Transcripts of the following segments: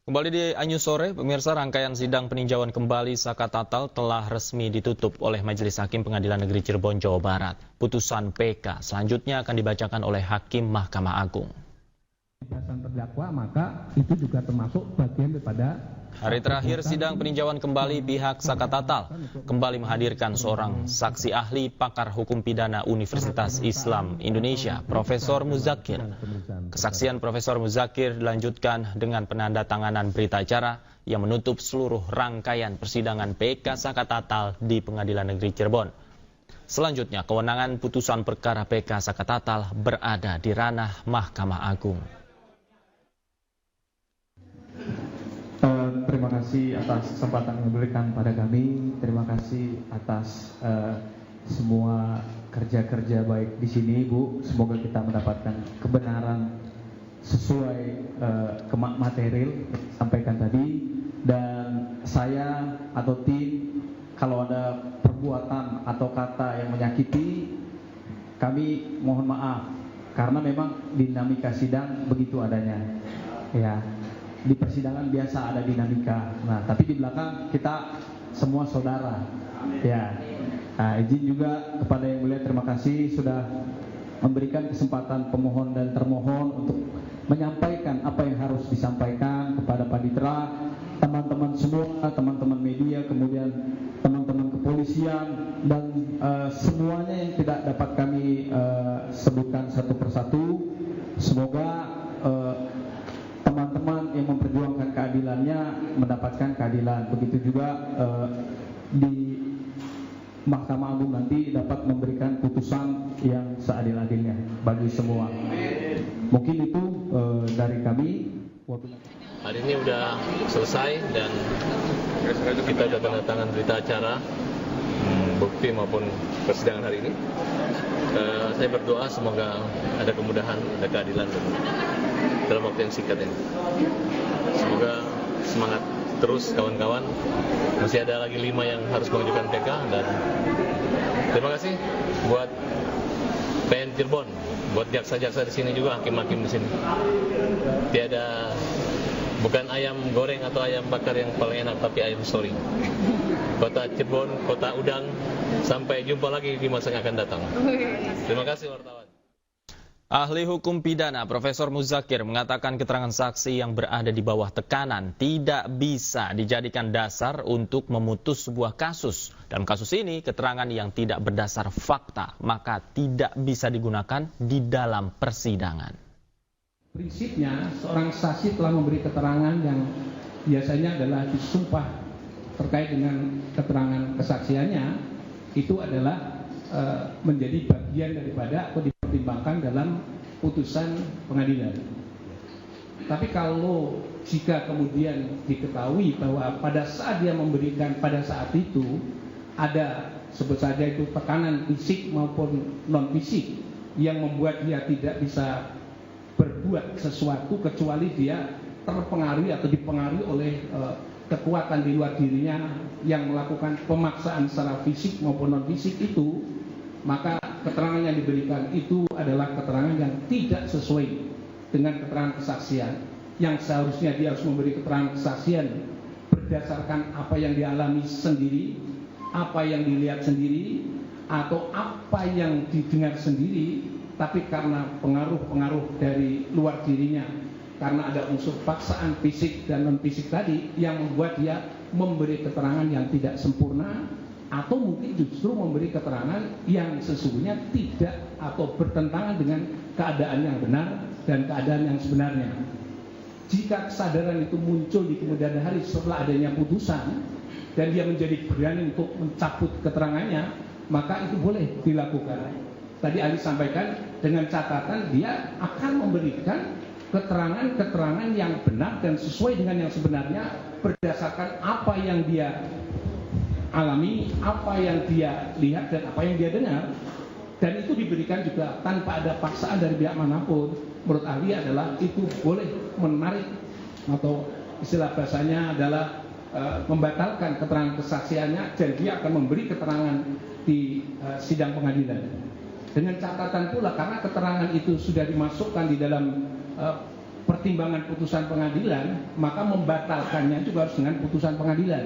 Kembali di Anyu Sore, pemirsa, rangkaian sidang peninjauan kembali Saka Tatal telah resmi ditutup oleh Majelis Hakim Pengadilan Negeri Cirebon, Jawa Barat. Putusan PK selanjutnya akan dibacakan oleh Hakim Mahkamah Agung. Terdakwa, maka itu juga termasuk bagian daripada. Hari terakhir sidang peninjauan kembali pihak Saka Tatal kembali menghadirkan seorang saksi ahli pakar hukum pidana Universitas Islam Indonesia, Profesor Muzakir. Kesaksian Profesor Muzakir dilanjutkan dengan penandatanganan berita acara yang menutup seluruh rangkaian persidangan PK Saka Tatal di Pengadilan Negeri Cirebon. Selanjutnya, kewenangan putusan perkara PK Saka Tatal berada di ranah Mahkamah Agung. Terima kasih atas kesempatan yang diberikan pada kami. Terima kasih atas semua kerja-kerja baik di sini, Bu. Semoga kita mendapatkan kebenaran sesuai material yang disampaikan tadi. Dan saya atau tim, kalau ada perbuatan atau kata yang menyakiti, kami mohon maaf. Karena memang dinamika sidang begitu adanya. Ya. Di persidangan biasa ada dinamika. Nah, tapi di belakang kita semua saudara. Ya. Nah, izin juga kepada Yang Mulia, terima kasih sudah memberikan kesempatan pemohon dan termohon untuk menyampaikan apa yang harus disampaikan kepada panitera, teman-teman semua, teman-teman media, kemudian teman-teman kepolisian dan semuanya yang tidak dapat kami sebutkan satu persatu. Semoga teman-teman yang memperjuangkan keadilannya mendapatkan keadilan. Begitu juga di Mahkamah Agung nanti dapat memberikan putusan yang seadil-adilnya bagi semua. Mungkin itu dari kami. Hari ini udah selesai dan kita sudah tanda tangan berita acara, bukti maupun persidangan hari ini. Saya berdoa semoga ada kemudahan, ada keadilan dalam waktu yang singkat ini. Semoga semangat terus kawan-kawan. Masih ada lagi 5 yang harus mengajukan PK dan terima kasih buat PN Cirebon, buat jaksa-jaksa di sini juga, hakim-hakim di sini. Bukan ayam goreng atau ayam bakar yang paling enak, tapi ayam story. Kota Cirebon, kota udang. Sampai jumpa lagi di masa yang akan datang. Terima kasih wartawan. Ahli hukum pidana Profesor Muzakir mengatakan keterangan saksi yang berada di bawah tekanan tidak bisa dijadikan dasar untuk memutus sebuah kasus. Dalam kasus ini, keterangan yang tidak berdasar fakta, maka tidak bisa digunakan di dalam persidangan. Prinsipnya, seorang saksi telah memberi keterangan yang biasanya adalah disumpah terkait dengan keterangan kesaksiannya, itu adalah menjadi bagian daripada atau dipertimbangkan dalam putusan pengadilan. Tapi kalau jika kemudian diketahui bahwa pada saat dia memberikan pada saat itu ada sebut saja itu tekanan fisik maupun non fisik yang membuat dia tidak bisa berbuat sesuatu kecuali dia terpengaruhi atau dipengaruhi oleh kekuatan di luar dirinya yang melakukan pemaksaan secara fisik maupun non fisik itu, maka keterangan yang diberikan itu adalah keterangan yang tidak sesuai dengan keterangan kesaksian, yang seharusnya dia harus memberi keterangan kesaksian berdasarkan apa yang dialami sendiri, apa yang dilihat sendiri, atau apa yang didengar sendiri, tapi karena pengaruh-pengaruh dari luar dirinya, karena ada unsur paksaan fisik dan non fisik tadi yang membuat dia memberi keterangan yang tidak sempurna, atau mungkin justru memberi keterangan yang sesungguhnya tidak atau bertentangan dengan keadaan yang benar dan keadaan yang sebenarnya. Jika kesadaran itu muncul di kemudian hari setelah adanya putusan dan dia menjadi berani untuk mencabut keterangannya, maka itu boleh dilakukan. Tadi Ali sampaikan dengan catatan dia akan memberikan keterangan-keterangan yang benar dan sesuai dengan yang sebenarnya berdasarkan apa yang dia alami, apa yang dia lihat dan apa yang dia dengar, dan itu diberikan juga tanpa ada paksaan dari pihak manapun. Menurut ahli adalah itu boleh menarik atau istilah bahasanya adalah membatalkan keterangan kesaksiannya dan dia akan memberi keterangan di sidang pengadilan. Dengan catatan pula karena keterangan itu sudah dimasukkan di dalam pertimbangan putusan pengadilan, maka membatalkannya juga harus dengan putusan pengadilan.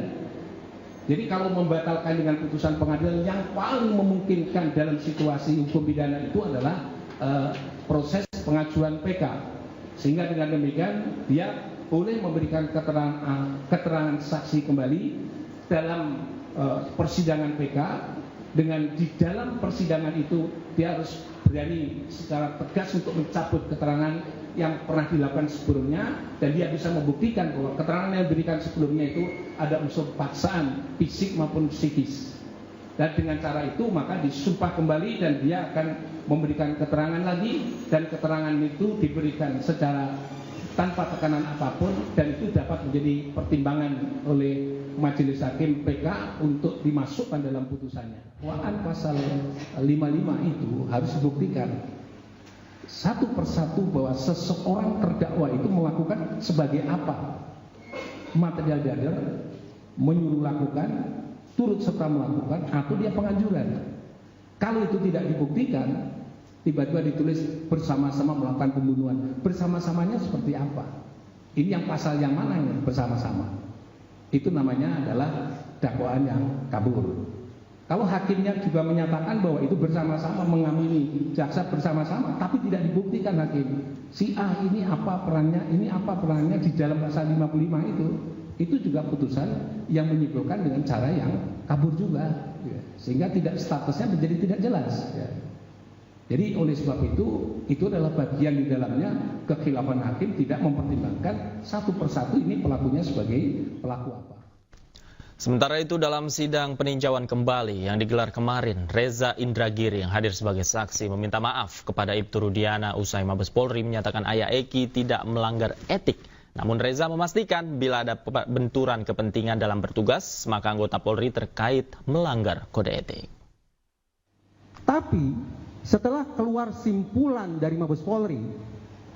Jadi kalau membatalkan dengan putusan pengadilan, yang paling memungkinkan dalam situasi hukum pidana itu adalah proses pengajuan PK. Sehingga dengan demikian dia boleh memberikan keterangan saksi kembali dalam persidangan PK, dengan di dalam persidangan itu dia harus berani secara tegas untuk mencabut keterangan yang pernah dilakukan sebelumnya, dan dia bisa membuktikan bahwa keterangan yang diberikan sebelumnya itu ada unsur paksaan fisik maupun psikis. Dan dengan cara itu maka disumpah kembali dan dia akan memberikan keterangan lagi, dan keterangan itu diberikan secara tanpa tekanan apapun, dan itu dapat menjadi pertimbangan oleh majelis hakim PK untuk dimasukkan dalam putusannya. Dakwaan pasal 55 itu harus dibuktikan satu persatu bahwa seseorang terdakwa itu melakukan sebagai apa, material dader, menyuruh lakukan, turut serta melakukan, atau dia penganjuran. Kalau itu tidak dibuktikan, tiba-tiba ditulis bersama-sama melakukan pembunuhan. Bersama-samanya seperti apa? Ini yang pasal yang mana yang bersama-sama? Itu namanya adalah dakwaan yang kabur. Kalau hakimnya juga menyatakan bahwa itu bersama-sama mengamini jaksa bersama-sama, tapi tidak dibuktikan hakim, si A ini apa perannya di dalam pasal 55 itu juga putusan yang menyimpulkan dengan cara yang kabur juga, sehingga tidak statusnya menjadi tidak jelas. Jadi oleh sebab itu adalah bagian di dalamnya kekhilafan hakim tidak mempertimbangkan satu persatu ini pelakunya sebagai pelaku apa. Sementara itu dalam sidang peninjauan kembali yang digelar kemarin, Reza Indragiri yang hadir sebagai saksi meminta maaf kepada Ibtu Rudiana usai Mabes Polri menyatakan ayah Eki tidak melanggar etik. Namun Reza memastikan bila ada benturan kepentingan dalam bertugas, maka anggota Polri terkait melanggar kode etik. Tapi setelah keluar simpulan dari Mabes Polri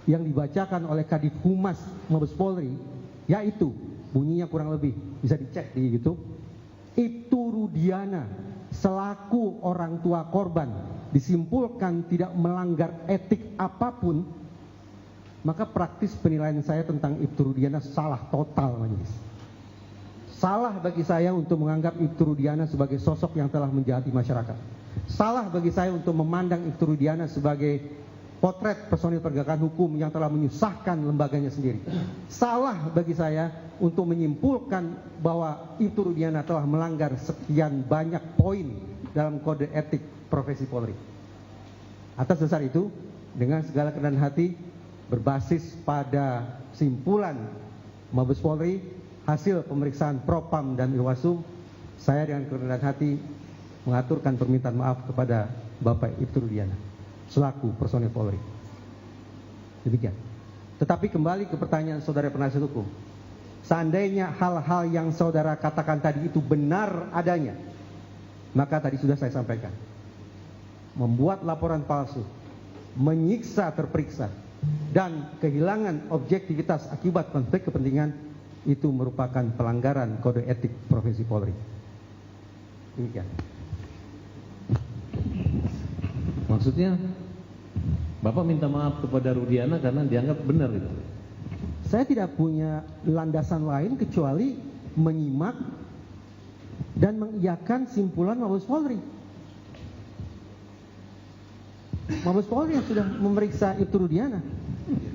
yang dibacakan oleh Kadif Humas Mabes Polri, yaitu bunyinya kurang lebih bisa dicek di YouTube, Ibtu Rudiana selaku orang tua korban disimpulkan tidak melanggar etik apapun, maka praktis penilaian saya tentang Ibtu Rudiana salah total, majelis. Salah bagi saya untuk menganggap Ibtu Rudiana sebagai sosok yang telah menjahati masyarakat. Salah bagi saya untuk memandang Ibtu Rudiana sebagai potret personil penegakan hukum yang telah menyusahkan lembaganya sendiri. Salah bagi saya untuk menyimpulkan bahwa Ibtu Rudiana telah melanggar sekian banyak poin dalam kode etik profesi Polri. Atas dasar itu, dengan segala kerendahan hati, berbasis pada simpulan Mabes Polri, hasil pemeriksaan Propam dan Irwasum, saya dengan kerendahan hati mengaturkan permintaan maaf kepada Bapak Ibtu Rudiana selaku personil Polri. Demikian. Tetapi kembali ke pertanyaan saudara penasihat hukum. Seandainya hal-hal yang saudara katakan tadi itu benar adanya, maka tadi sudah saya sampaikan. Membuat laporan palsu, menyiksa terperiksa, dan kehilangan objektivitas akibat konflik kepentingan itu merupakan pelanggaran kode etik profesi Polri. Demikian. Maksudnya Bapak minta maaf kepada Rudiana karena dianggap benar itu. Saya tidak punya landasan lain kecuali menyimak dan mengiyakan simpulan Mabes Polri. Mabes Polri yang sudah memeriksa Ibtu Rudiana,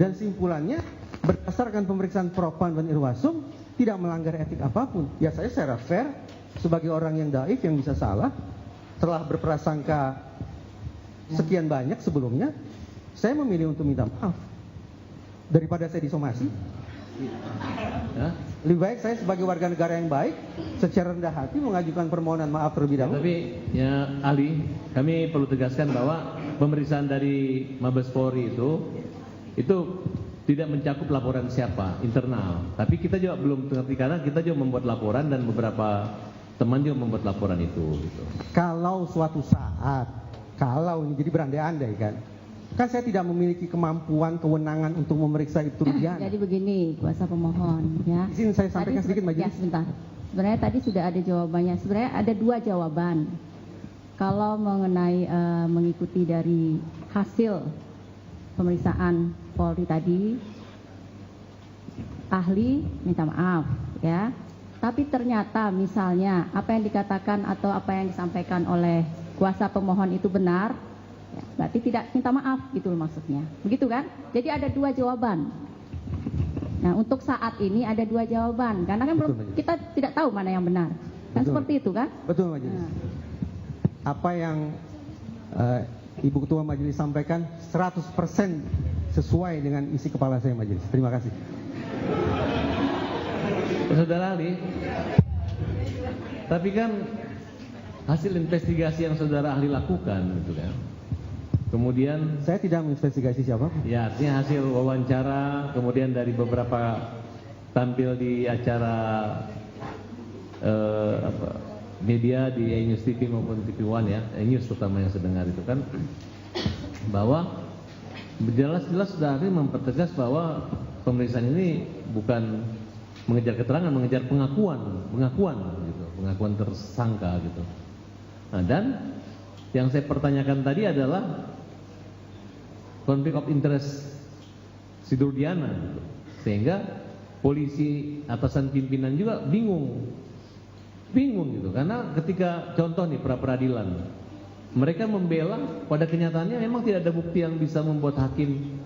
dan simpulannya berdasarkan pemeriksaan Propam dan Irwasum tidak melanggar etik apapun. Ya saya secara fair sebagai orang yang daif yang bisa salah, telah berprasangka sekian banyak sebelumnya, saya memilih untuk minta maaf daripada saya disomasi. Ya. Lebih baik saya sebagai warga negara yang baik secara rendah hati mengajukan permohonan maaf terlebih dahulu. Tapi ya ahli, kami perlu tegaskan bahwa pemeriksaan dari Mabes Polri itu tidak mencakup laporan siapa internal. Tapi kita juga belum mengerti karena kita juga membuat laporan dan beberapa teman juga membuat laporan itu. Gitu. Kalau suatu saat, kalau ini jadi berandai-andai kan saya tidak memiliki kemampuan, kewenangan untuk memeriksa Ibtu Rudiana. Jadi begini, kuasa pemohon, ya. Izin saya sampaikan sedikit, majelis. Ya, sebentar. Sebenarnya tadi sudah ada jawabannya. Sebenarnya ada dua jawaban. Kalau mengenai mengikuti dari hasil pemeriksaan Polri tadi, ahli minta maaf ya. Tapi ternyata misalnya apa yang dikatakan atau apa yang disampaikan oleh kuasa pemohon itu benar, ya, berarti tidak minta maaf gitu loh maksudnya. Begitu kan? Jadi ada dua jawaban. Nah, untuk saat ini ada dua jawaban karena kan kita tidak tahu mana yang benar. Kan betul. Seperti itu kan? Betul Majelis. Nah. Apa yang Ibu Ketua Majelis sampaikan 100% sesuai dengan isi kepala saya Majelis. Terima kasih. Saudara ahli, tapi kan hasil investigasi yang saudara ahli lakukan gitu kan. Kemudian saya tidak menginvestigasi siapa. Ya, artinya hasil wawancara, kemudian dari beberapa tampil di acara media di E-News TV maupun TV One ya, E-News terutama yang sedengar itu kan, bahwa jelas-jelas sudah ahli mempertegas bahwa pemeriksaan ini bukan mengejar keterangan, mengejar pengakuan gitu, pengakuan tersangka gitu. Nah, dan yang saya pertanyakan tadi adalah konflik of interest Sidur Diana gitu. Sehingga polisi atasan pimpinan juga bingung gitu, karena ketika contoh nih pra peradilan mereka membela, pada kenyataannya memang tidak ada bukti yang bisa membuat hakim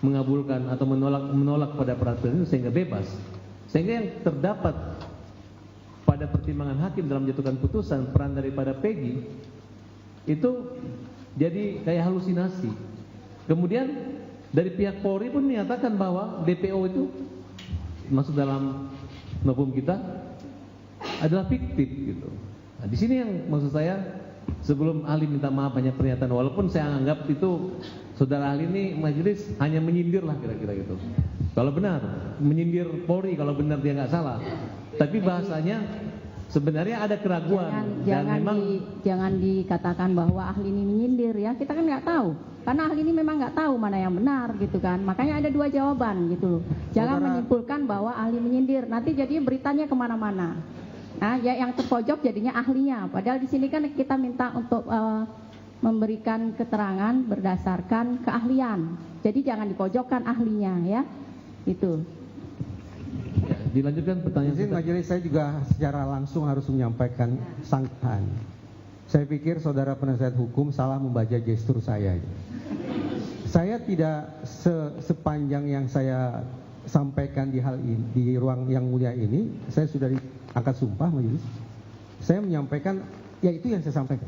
mengabulkan atau menolak pada peradilan itu sehingga bebas. Sehingga yang terdapat pada pertimbangan hakim dalam menjatuhkan putusan peran daripada Peggy itu jadi kayak halusinasi. Kemudian dari pihak Polri pun menyatakan bahwa DPO itu masuk dalam hukum kita adalah fiktif gitu. Nah, di sini yang maksud saya, sebelum ahli minta maaf banyak pernyataan, walaupun saya anggap itu saudara ahli ini majelis hanya menyindir lah kira-kira gitu. Kalau benar menyindir Polri, kalau benar dia nggak salah. Tapi bahasanya sebenarnya ada keraguan. Jangan dikatakan bahwa ahli ini menyindir ya. Kita kan nggak tahu. Karena ahli ini memang nggak tahu mana yang benar gitu kan. Makanya ada dua jawaban gitu loh. Jangan menyimpulkan bahwa ahli menyindir. Nanti jadinya beritanya kemana-mana. Nah, ya yang terpojok jadinya ahlinya. Padahal di sini kan kita minta untuk memberikan keterangan berdasarkan keahlian. Jadi jangan dipojokkan ahlinya ya. Itu. Ya, dilanjutkan pertanyaan. Izin majelis, saya juga secara langsung harus menyampaikan sangkaan. Saya pikir saudara penasihat hukum salah membaca gestur saya. Saya tidak sepanjang yang saya sampaikan di hal ini, di ruang yang mulia ini, saya sudah diangkat sumpah majelis. Saya menyampaikan, ya itu yang saya sampaikan.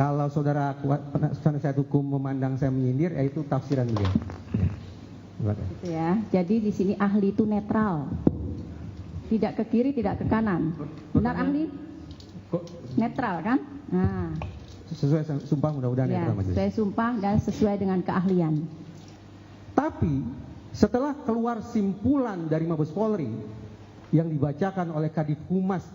Kalau saudara penasihat hukum memandang saya menyindir, ya itu tafsiran beliau. Gitu ya. Jadi di sini ahli itu netral, tidak ke kiri, tidak ke kanan. Benar ahli? Netral kan? Nah, sesuai sumpah mudah-mudahan ya, netral majelis. Sesuai sumpah dan sesuai dengan keahlian. Tapi setelah keluar simpulan dari Mabes Polri yang dibacakan oleh Kadif Humas